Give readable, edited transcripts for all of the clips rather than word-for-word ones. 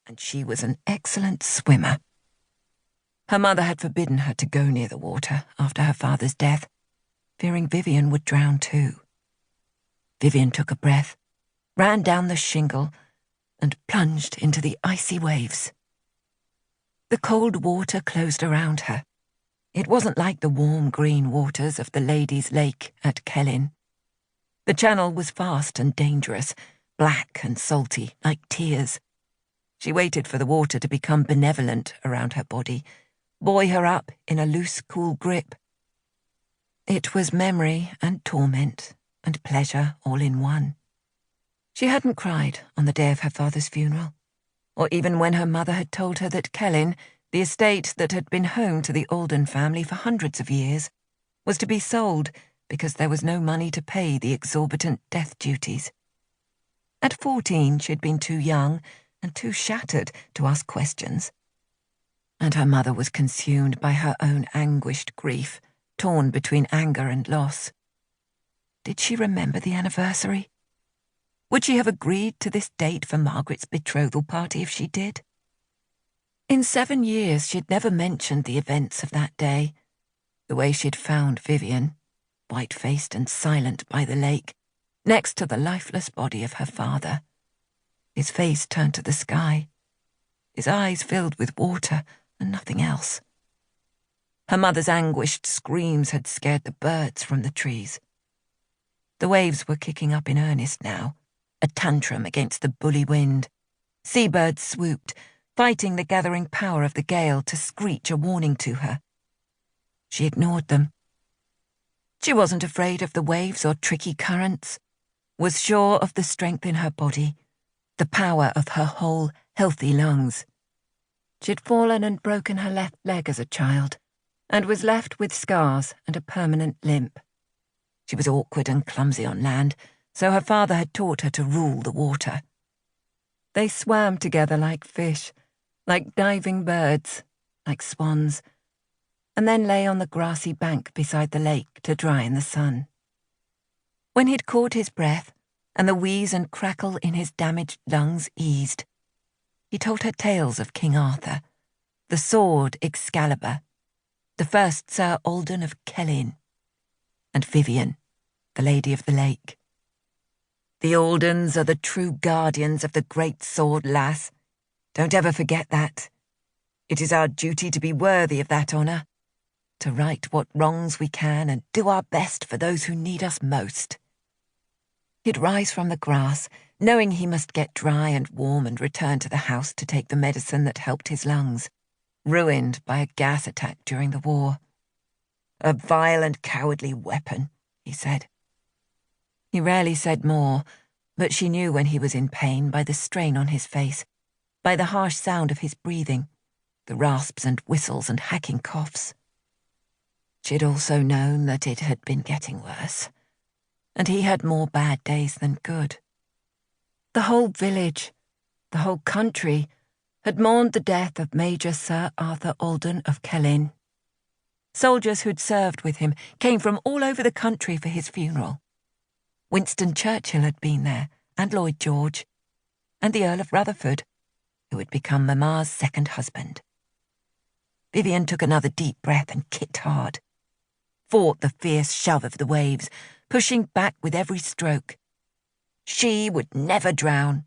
and she was an excellent swimmer. Her mother had forbidden her to go near the water after her father's death, fearing Viviane would drown too. Viviane took a breath, ran down the shingle, and plunged into the icy waves. The cold water closed around her. It wasn't like the warm green waters of the Ladies' Lake at Kellyn. The channel was fast and dangerous, black and salty, like tears. She waited for the water to become benevolent around her body, buoy her up in a loose, cool grip. It was memory and torment and pleasure all in one. She hadn't cried on the day of her father's funeral, or even when her mother had told her that Kellyn, the estate that had been home to the Alden family for hundreds of years, was to be sold because there was no money to pay the exorbitant death duties. At 14, she'd been too young and too shattered to ask questions. And her mother was consumed by her own anguished grief, torn between anger and loss. Did she remember the anniversary? Would she have agreed to this date for Margaret's betrothal party if she did? In 7 years, she'd never mentioned the events of that day, the way she'd found Viviane, white-faced and silent by the lake, next to the lifeless body of her father. His face turned to the sky, his eyes filled with water and nothing else. Her mother's anguished screams had scared the birds from the trees. The waves were kicking up in earnest now, a tantrum against the bully wind. Seabirds swooped, fighting the gathering power of the gale to screech a warning to her. She ignored them. She wasn't afraid of the waves or tricky currents, was sure of the strength in her body, the power of her whole, healthy lungs. She'd fallen and broken her left leg as a child, and was left with scars and a permanent limp. She was awkward and clumsy on land, so her father had taught her to rule the water. They swam together like fish, like diving birds, like swans, and then lay on the grassy bank beside the lake to dry in the sun. When he'd caught his breath and the wheeze and crackle in his damaged lungs eased, he told her tales of King Arthur, the sword Excalibur, the first Sir Alden of Kellyn, and Viviane, the Lady of the Lake. The Aldens are the true guardians of the great sword, lass. Don't ever forget that. It is our duty to be worthy of that honour, to right what wrongs we can and do our best for those who need us most. He'd rise from the grass, knowing he must get dry and warm and return to the house to take the medicine that helped his lungs, ruined by a gas attack during the war. A vile and cowardly weapon, he said. He rarely said more, but she knew when he was in pain by the strain on his face, by the harsh sound of his breathing, the rasps and whistles and hacking coughs. She'd also known that it had been getting worse, and he had more bad days than good. The whole village, the whole country, had mourned the death of Major Sir Arthur Alden of Kellyn. Soldiers who'd served with him came from all over the country for his funeral. Winston Churchill had been there, and Lloyd George, and the Earl of Rutherford, who had become Mamma's second husband. Viviane took another deep breath and kicked hard, fought the fierce shove of the waves, pushing back with every stroke. She would never drown.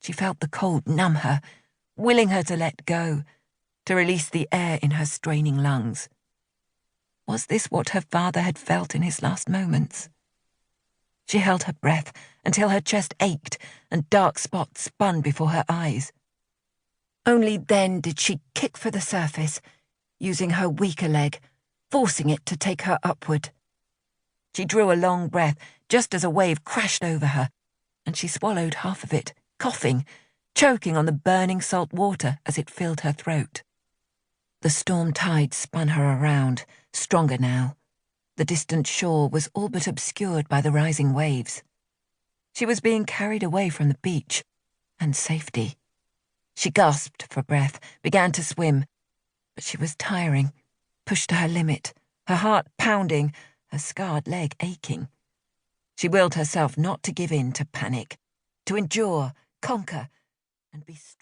She felt the cold numb her, willing her to let go, to release the air in her straining lungs. Was this what her father had felt in his last moments? She held her breath until her chest ached and dark spots spun before her eyes. Only then did she kick for the surface, using her weaker leg, forcing it to take her upward. She drew a long breath just as a wave crashed over her, and she swallowed half of it, coughing, choking on the burning salt water as it filled her throat. The storm tide spun her around, stronger now. The distant shore was all but obscured by the rising waves. She was being carried away from the beach, and safety. She gasped for breath, began to swim, but she was tiring, pushed to her limit, her heart pounding, her scarred leg aching. She willed herself not to give in to panic, to endure, conquer, and be strong.